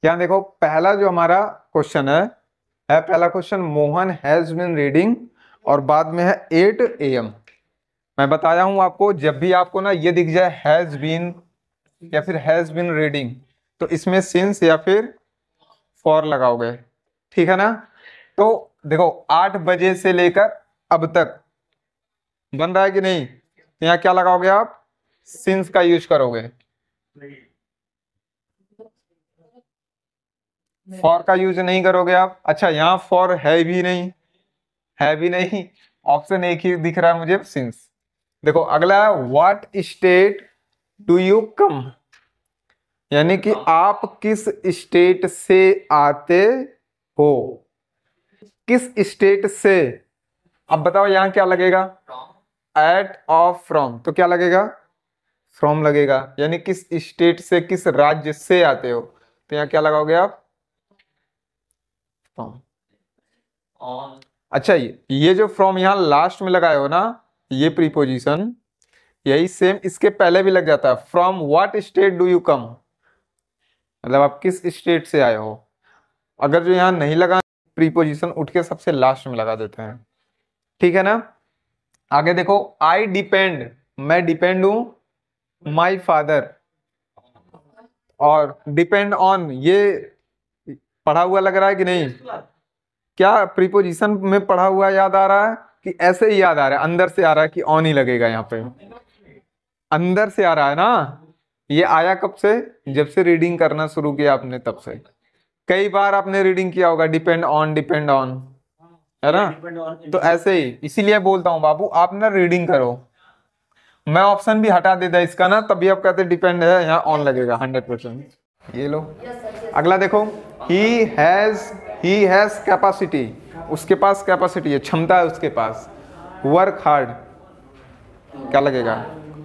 यहाँ देखो पहला जो हमारा क्वेश्चन है पहला question, Mohan has been reading और बाद में है 8 AM। मैं बताया हूं आपको, जब भी आपको ना ये दिख जाए हैज बीन या फिर हैज बीन रीडिंग, तो इसमें सिंस या फिर फॉर लगाओगे, ठीक है ना। तो देखो 8 बजे से लेकर अब तक बन रहा है कि नहीं, तो यहाँ क्या लगाओगे आप, सिंस का यूज करोगे, फॉर का यूज नहीं करोगे आप। अच्छा यहाँ फॉर है भी नहीं, है भी नहीं, ऑप्शन एक ही दिख रहा है मुझे, सिंस। देखो अगला है what state do you come, यानी कि आप किस स्टेट से आते हो, किस स्टेट से। अब बताओ यहाँ क्या लगेगा, एट ऑफ फ्रॉम, तो क्या लगेगा, फ्रॉम लगेगा, यानी किस स्टेट से, किस राज्य से आते हो, तो यहाँ क्या लगाओगे आप, फ्रॉम। अच्छा ये जो फ्रॉम यहाँ लास्ट में लगाए हो ना, ये प्रीपोजिशन, यही सेम इसके पहले भी लग जाता है, from what state do you come, मतलब आप किस स्टेट से आए हो। अगर जो यहाँ नहीं लगा प्रीपोजिशन, उठ के सबसे लास्ट में लगा देते हैं, ठीक है ना। आगे देखो आई डिपेंड, मैं डिपेंड हूं माई फादर, और डिपेंड ऑन, ये पढ़ा हुआ लग रहा है कि नहीं, क्या प्रीपोजिशन में पढ़ा हुआ याद आ रहा है कि ऐसे ही याद आ रहा है, अंदर से आ रहा है कि ऑन ही लगेगा, यहाँ पे अंदर से आ रहा है ना। ये आया कब से, जब से रीडिंग करना शुरू किया आपने तब से। कई बार आपने रीडिंग किया होगा डिपेंड ऑन, है ना। तो ऐसे ही, इसीलिए बोलता हूँ बाबू आप ना रीडिंग करो। मैं ऑप्शन भी हटा देता इसका ना, तभी आप कहते डिपेंड है, यहाँ ऑन लगेगा 100%। ये लो अगला देखो, ही हैज कैपेसिटी, उसके पास कैपेसिटी है, क्षमता है उसके पास। वर्क हार्ड, क्या लगेगा,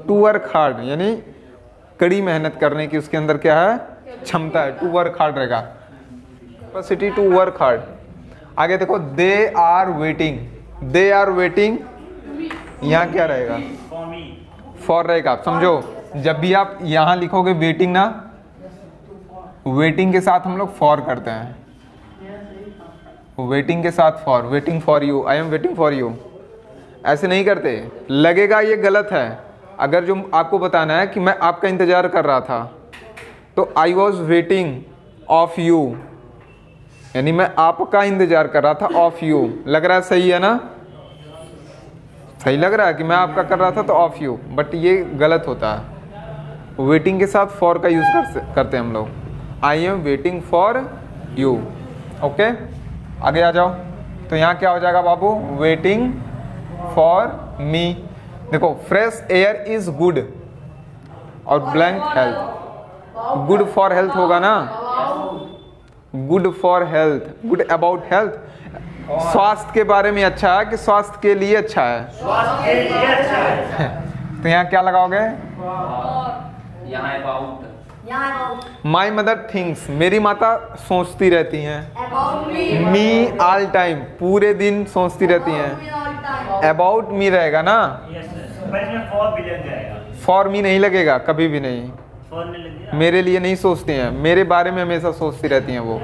टू वर्क हार्ड, यानी कड़ी मेहनत करने की उसके अंदर क्या है, क्षमता है, टू वर्क हार्ड रहेगा, कैपेसिटी टू वर्क हार्ड। आगे देखो दे आर वेटिंग, यहाँ क्या रहेगा, फॉर रहेगा। आप समझो जब भी आप यहाँ लिखोगे वेटिंग ना, वेटिंग के साथ हम लोग फॉर करते हैं, वेटिंग के साथ for, waiting for you, I am waiting for you, ऐसे नहीं करते। लगेगा ये गलत है, अगर जो आपको बताना है कि मैं आपका इंतजार कर रहा था, तो I was waiting of you, यानी मैं आपका इंतजार कर रहा था, ऑफ यू। लग रहा है सही है ना, सही लग रहा है कि मैं आपका कर रहा था तो ऑफ यू, बट ये गलत होता है। वेटिंग के साथ फॉर का यूज करते हैं हम लोग, I am waiting for you. Okay आगे आ जाओ, तो यहाँ क्या हो जाएगा बाबू, वेटिंग फॉर मी। देखो फ्रेश एयर इज गुड और blank health, good for health होगा ना, good for health, good about health, स्वास्थ्य के बारे में अच्छा है कि स्वास्थ्य के लिए अच्छा है, स्वास्थ्य के लिए अच्छा है। तो यहाँ क्या लगाओगे, माई मदर थिंग्स, मेरी माता सोचती रहती हैं, मी ऑल टाइम, पूरे दिन सोचती रहती हैं, अबाउट मी रहेगा ना, फॉर मी नहीं लगेगा कभी भी नहीं, मेरे लिए नहीं सोचती हैं, मेरे बारे में हमेशा सोचती रहती हैं वो,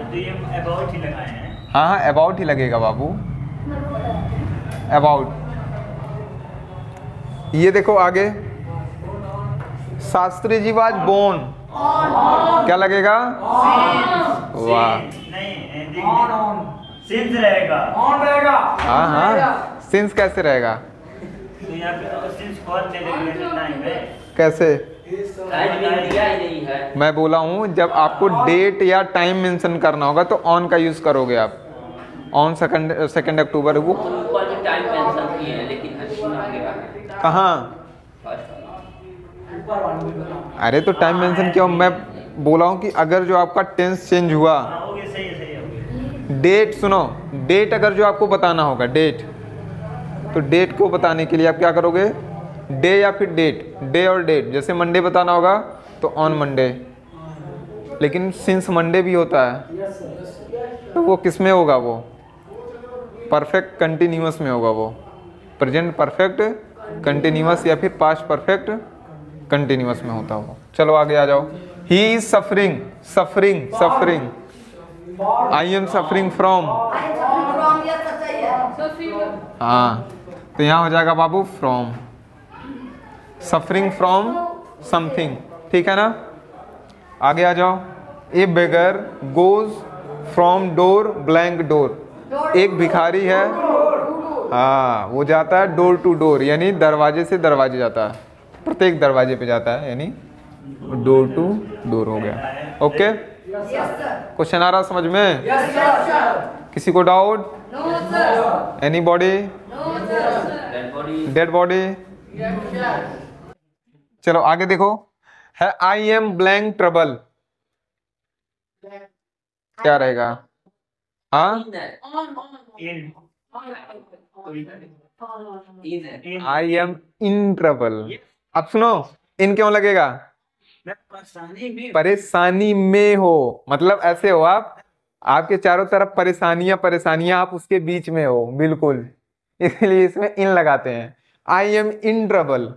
हाँ हाँ अबाउट ही लगेगा बाबू, अबाउट। ये देखो आगे, शास्त्री जी वाज बोर्न, क्या लगेगा, वाह, सिंस रहेगा, हाँ हाँ सिंस कैसे रहेगा, तो यहाँ पे सिंस फॉर कैसे, दिया ही नहीं है। मैं बोला हूँ जब आपको डेट या टाइम मेंशन करना होगा तो ऑन का यूज करोगे आप, ऑन 2 अक्टूबर वो टाइम मेंशन किए हैं, लेकिन कहाँ, अरे तो टाइम मेंशन किया, मैं बोला हूँ कि अगर जो आपका टेंस चेंज हुआ, डेट सुनो, डेट अगर जो आपको बताना होगा डेट, तो डेट को बताने के लिए आप क्या करोगे, डे या फिर डेट, डे और डेट, जैसे मंडे बताना होगा तो ऑन मंडे, लेकिन सिंस मंडे भी होता है, तो वो किस में होगा, वो परफेक्ट कंटिन्यूअस में होगा, वो प्रेजेंट परफेक्ट कंटिन्यूअस या फिर पास्ट परफेक्ट कंटिन्यूअस में होता हो। चलो आगे आ जाओ, he is suffering, suffering, suffering, I am suffering from. हाँ, तो यहाँ हो जाएगा बाबू फ्रॉम, सफरिंग फ्रॉम समथिंग, ठीक है ना। आगे आ जाओ। A beggar goes from door blank door, एक भिखारी है, हाँ वो जाता है डोर टू डोर, यानी दरवाजे से दरवाजे जाता है, प्रत्येक दरवाजे पे जाता है, यानी डोर टू डोर हो गया। ओके, क्वेश्चन आ रहा समझ में? किसी को doubt? Any body? Dead body? चलो आगे देखो, है आई एम ब्लैंक ट्रबल, क्या रहेगा? हाँ, आई एम इन ट्रबल। अब सुनो, इन क्यों लगेगा? परेशानी में हो, मतलब ऐसे हो आप, आपके चारों तरफ परेशानियां परेशानियां, आप उसके बीच में हो बिल्कुल, इसलिए इसमें इन लगाते हैं। आई एम इन ट्रबल,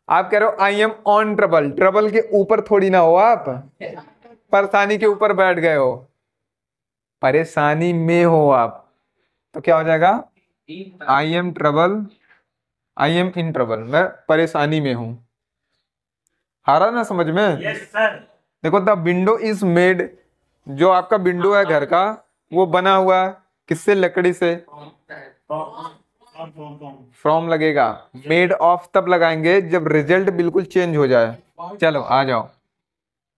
आप कह रहे हो I am on trouble, trouble के ऊपर थोड़ी ना हो आप, परेशानी के ऊपर बैठ गए हो, परेशानी में हो आप, तो क्या हो जाएगा? I am trouble, I am in trouble, मैं परेशानी में हूं। आ रहा ना समझ में? Yes sir. देखो, द विंडो इज मेड, जो आपका विंडो है घर का, वो बना हुआ है किससे? लकड़ी से, फ्रॉम लगेगा। मेड ऑफ तब लगाएंगे जब रिजल्ट बिल्कुल चेंज हो जाए। चलो आ जाओ,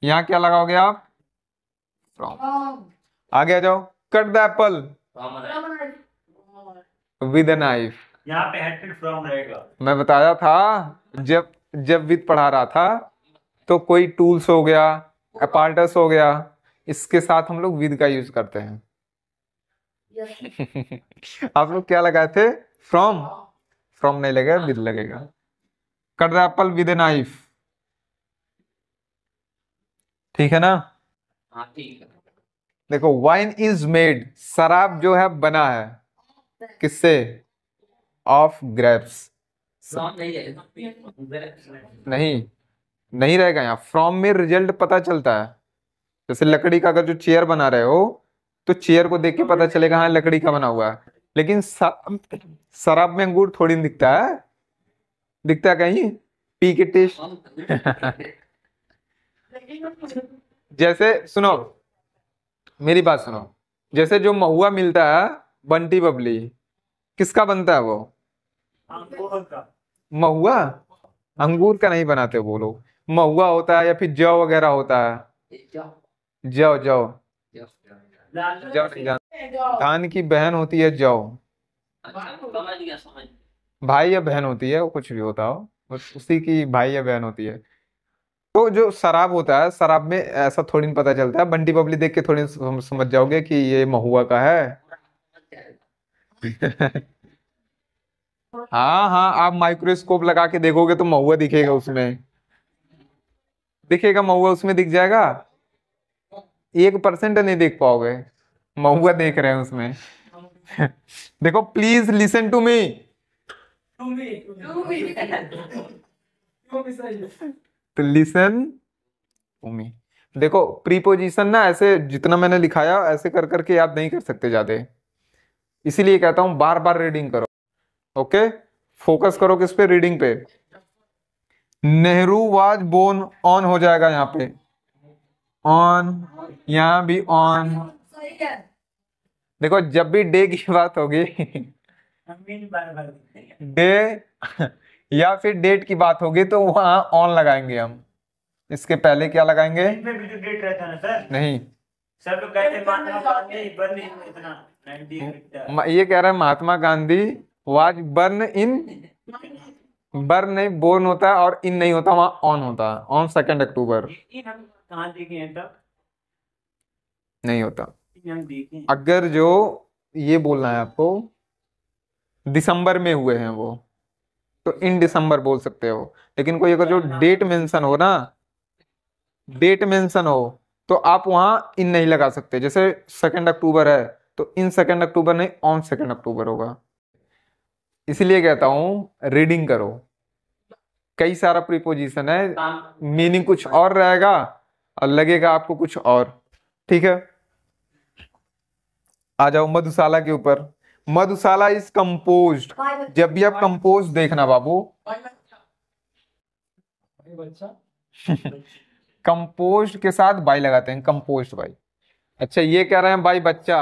यहाँ क्या लगाओगे आप? फ्रॉम। आगे आ जाओ, cut the Apple with a knife, यहाँ पे हेडेड फ्रॉम रहेगा। मैं बताया था जब जब विद पढ़ा रहा था, तो कोई टूल्स हो गया, अपार्टस हो गया, इसके साथ हम लोग विद का यूज करते हैं। आप लोग क्या लगाए थे? फ्रॉम, फ्रॉम नहीं लगेगा, विद लगेगा। Cut the Apple with a knife, ठीक है ना। हाँ ठीक है। देखो, वाइन इज मेड, शराब जो है बना है किससे? Of grapes. फ्रॉम नहीं जाएगा। नहीं, नहीं रहेगा यहाँ, फ्रॉम में रिजल्ट पता चलता है। जैसे लकड़ी का अगर जो चेयर बना रहे हो, तो चेयर को देख के पता चलेगा हाँ लकड़ी का बना हुआ है, लेकिन शराब में अंगूर थोड़ी न दिखता है, दिखता है कहीं? पी के टेस्ट। जैसे सुनो, मेरी बात सुनो, जैसे जो महुआ मिलता है बंटी बबली, किसका बनता है वो? महुआ, अंगूर का नहीं बनाते वो लोग, महुआ होता है या फिर जौ वगैरह होता है। जौ, जौ, जौ नहीं जानते? धान की बहन होती है जौ, अच्छा समझ गया समझ। भाई या बहन होती है, वो कुछ भी होता हो, बस उसी की भाई या बहन होती है। तो जो शराब होता है, शराब में ऐसा थोड़ी न पता चलता है, बंटी बबली देख के थोड़ी समझ जाओगे कि ये महुआ का है। हाँ हाँ, आप माइक्रोस्कोप लगा के देखोगे तो महुआ दिखेगा उसमें, दिखेगा महुआ उसमें, दिख जाएगा। 1% नहीं देख पाओगे, महुआ देख रहे हैं उसमें। देखो, प्लीज लिसन टू मी, तो लिसन टू मी। देखो, प्रीपोजिशन ना ऐसे जितना मैंने लिखाया ऐसे कर करके याद नहीं कर सकते ज्यादा, इसीलिए कहता हूं बार बार रीडिंग करो। ओके, फोकस करो किस पे? रीडिंग पे। नेहरू वाज बोर्न ऑन हो जाएगा यहाँ पे, ऑन, यहाँ भी ऑन। देखो, जब भी डे की बात होगी, डे या फिर डेट की बात होगी, तो वहां ऑन लगाएंगे हम, इसके पहले क्या लगाएंगे? इनमें भी तो डेट रहता है ना सर। नहीं, सब लोग कहते हैं महात्मा गांधी बर्न इतना 98 ये कह रहा है Mahatma Gandhi was burn in, burn नहीं, बोर्न होता है, और इन नहीं होता, वहां ऑन होता है, ऑन 2 अक्टूबर इन हम कहाँ देखे हैं तब? नहीं होता। इन हम देखे हैं। अगर जो ये बोलना है आपको, दिसंबर में हुए हैं वो, तो इन दिसंबर बोल सकते हो, लेकिन कोई अगर जो डेट मेंशन हो ना, डेट मेंशन हो, तो आप वहां इन नहीं लगा सकते। जैसे 2 अक्टूबर है, तो इन 2 अक्टूबर नहीं, ऑन 2 अक्टूबर होगा। इसलिए कहता हूं रीडिंग करो, कई सारा प्रीपोजिशन है, मीनिंग कुछ और रहेगा, और लगेगा आपको कुछ और। ठीक है, आ जाओ मधुशाला के ऊपर। मधुशाला इज कंपोज्ड। जब भी आप कंपोज देखना बाबू, कंपोज्ड के साथ बाई लगाते हैं, कंपोज्ड बाई। अच्छा ये कह रहे हैं बाई बच्चा,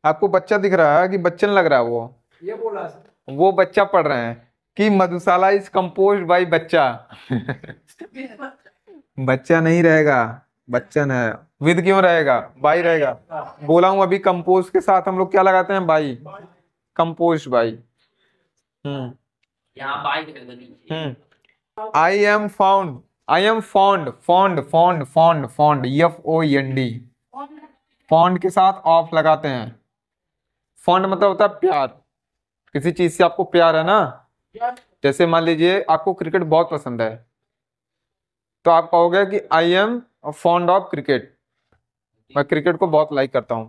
आपको बच्चा दिख रहा है कि बच्चन लग रहा है? वो ये बोला वो बच्चा पढ़ रहे हैं कि मधुशाला इज कंपोज्ड बाई बच्चा। बच्चा नहीं रहेगा, बच्चन है। विद क्यों रहेगा? बाई रहेगा। बोला हूं अभी कंपोज के साथ हम लोग क्या लगाते हैं? By, composed by. यहाँ बाइक है नीचे। I am found, I am fond, fond fond fond fond, FOND। Fond के साथ ऑफ लगाते हैं। फॉन्ड मतलब होता है प्यार, किसी चीज से आपको प्यार है ना। जैसे मान लीजिए आपको क्रिकेट बहुत पसंद है, तो आप कहोगे कि I am fond of cricket, मैं क्रिकेट को बहुत लाइक करता हूं।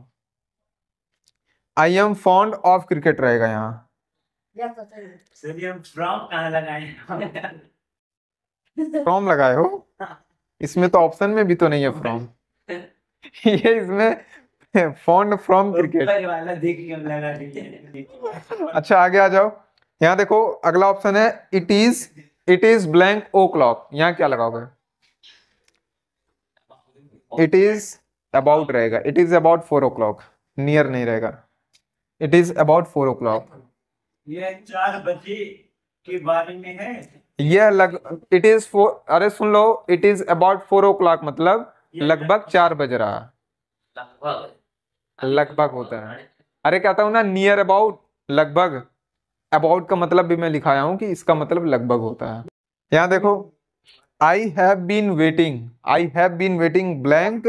I am fond of cricket रहेगा यहाँ। सर हम फ्रॉम कहाँ लगाए? फ्रॉम लगाए हो? इसमें तो ऑप्शन में भी तो नहीं है फ्रॉम। ये इसमें फॉन्ड फ्रॉम क्रिकेट। ऊपर वाला देख के हम लगा दिए। अच्छा आगे आ जाओ, यहाँ देखो अगला ऑप्शन है it is blank o'clock. यहाँ क्या लगाओगे? इट इज अबाउट रहेगा, it is about 4 o'clock, near नहीं रहेगा। It is about 4 o'clock। ये 4 बजे के बारे में है। यह लग इट इज 4, अरे सुन लो, इट इज अबाउट 4 o'clock मतलब लगभग 4 बज रहा। लगभग होता है। अरे कहता हूं ना नियर अबाउट, लगभग। अबाउट का मतलब भी मैं लिखाया हूं कि इसका मतलब लगभग होता है। यहाँ देखो I have been waiting blank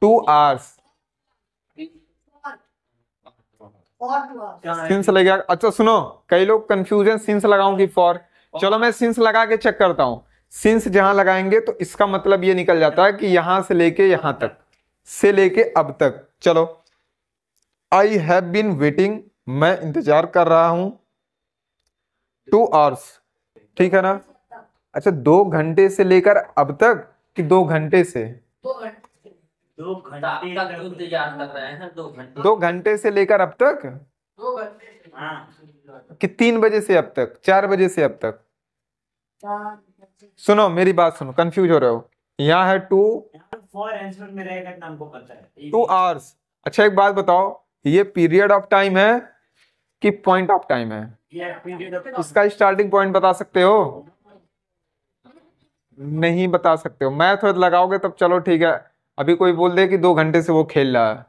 2 hours। Since लग गया। अच्छा सुनो, कई लोग कंफ्यूजन सिंस लगाऊं कि फॉर। चलो मैं सिंस लगा के चेक करता हूं। सिंस जहां लगाएंगे तो इसका मतलब ये निकल जाता है कि यहां से लेके यहां तक, से लेके अब तक। चलो आई हैव बीन वेटिंग, मैं इंतजार कर रहा हूं 2 hours। ठीक है ना? अच्छा 2 घंटे से लेकर अब तक कि 2 घंटे से? 2 घंटे तक इंतजार कर रहे हैं 2 घंटे। 2 घंटे से लेकर अब तक हाँ। कि 3 बजे से अब तक, 4 बजे से अब तक? सुनो मेरी बात सुनो, कंफ्यूज हो रहे हो। यहाँ है 2 फॉर आंसर में रहेगा तो हमको पता है 2 hours। अच्छा एक बात बताओ, ये पीरियड ऑफ टाइम है कि पॉइंट ऑफ टाइम है? ये पीरियड ऑफ इसका स्टार्टिंग पॉइंट बता सकते हो? नहीं बता सकते हो। मैथ लगाओगे तब चलो ठीक है। अभी कोई बोल दे कि 2 घंटे से वो खेल रहा है,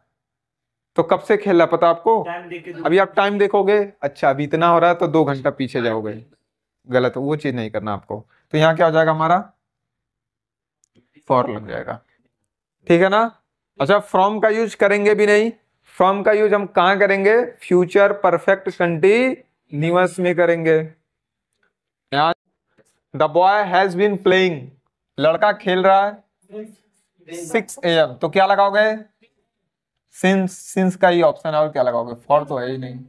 तो कब से खेल रहा है पता आपको? टाइम देके अभी आप टाइम देखोगे, अच्छा अभी इतना हो रहा है तो 2 घंटा पीछे जाओगे। गलत, वो चीज नहीं करना आपको। तो यहाँ क्या हो जाएगा हमारा? फॉर लग जाएगा। ठीक है ना? अच्छा फ्रॉम का यूज करेंगे भी नहीं। फ्रॉम का यूज हम कहाँ करेंगे? फ्यूचर परफेक्ट कंटीन्यूअस में करेंगे। यहाँ the boy has been playing, लड़का खेल रहा है 6 AM, तो क्या लगाओगे? सिंस का ही ऑप्शन है, और क्या लगाओगे? फॉर तो है ही नहीं।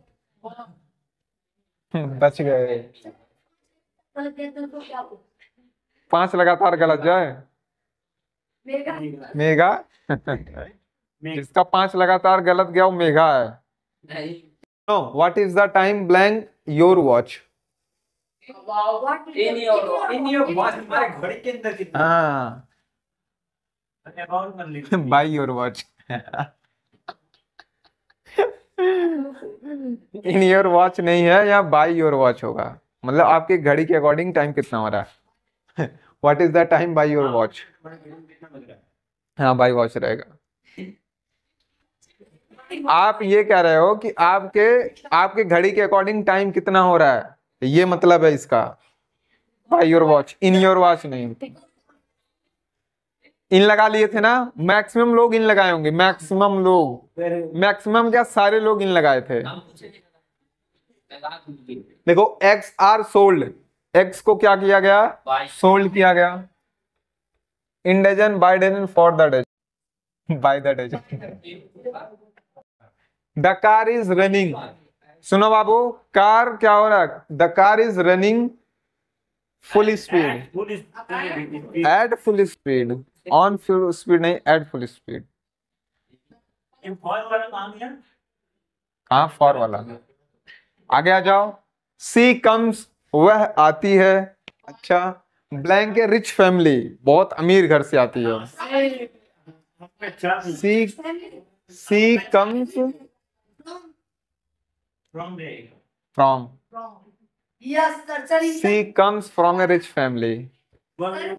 बच गए। 5 लगातार गलत जाए। मेगा जिसका 5 लगातार गलत गया वो मेघा है। नहीं। No, what is the time blank your watch? In your watch हमारे घड़ी के अंदर कितना हाँ, अकाउंट कर लीजिए। By your watch. In your watch नहीं है, यहाँ बाई योर वॉच होगा। मतलब आपकी घड़ी के अकॉर्डिंग टाइम कितना हो रहा है। What is the time by your watch? हाँ बाई वॉच रहेगा। आप ये कह रहे हो कि आपके घड़ी के अकॉर्डिंग टाइम कितना हो रहा है, ये मतलब है इसका। By your watch, in your watch नहीं। इन लगा लिए थे ना, मैक्सिमम लोग इन लगाए होंगे, मैक्सिमम लोग, मैक्सिमम क्या सारे लोग इन लगाए थे। देखो एक्स आर सोल्ड, एक्स को क्या किया गया? सोल्ड किया गया। In dozen, by dozen, for the dozen, by the dozen. The car is running, सुनो बाबू, कार क्या हो रहा है? The car is running full speed, at full speed. On full speed नहीं, एट फुल स्पीड। ये फॉर वाला काम है। कहाँ फॉर वाला? आगे आ जाओ। सी कम्स, वह आती है। अच्छा, ब्लैंक है रिच फैमिली, बहुत अमीर घर से आती है। She she comes from the from Yes, sir. She comes from a rich family.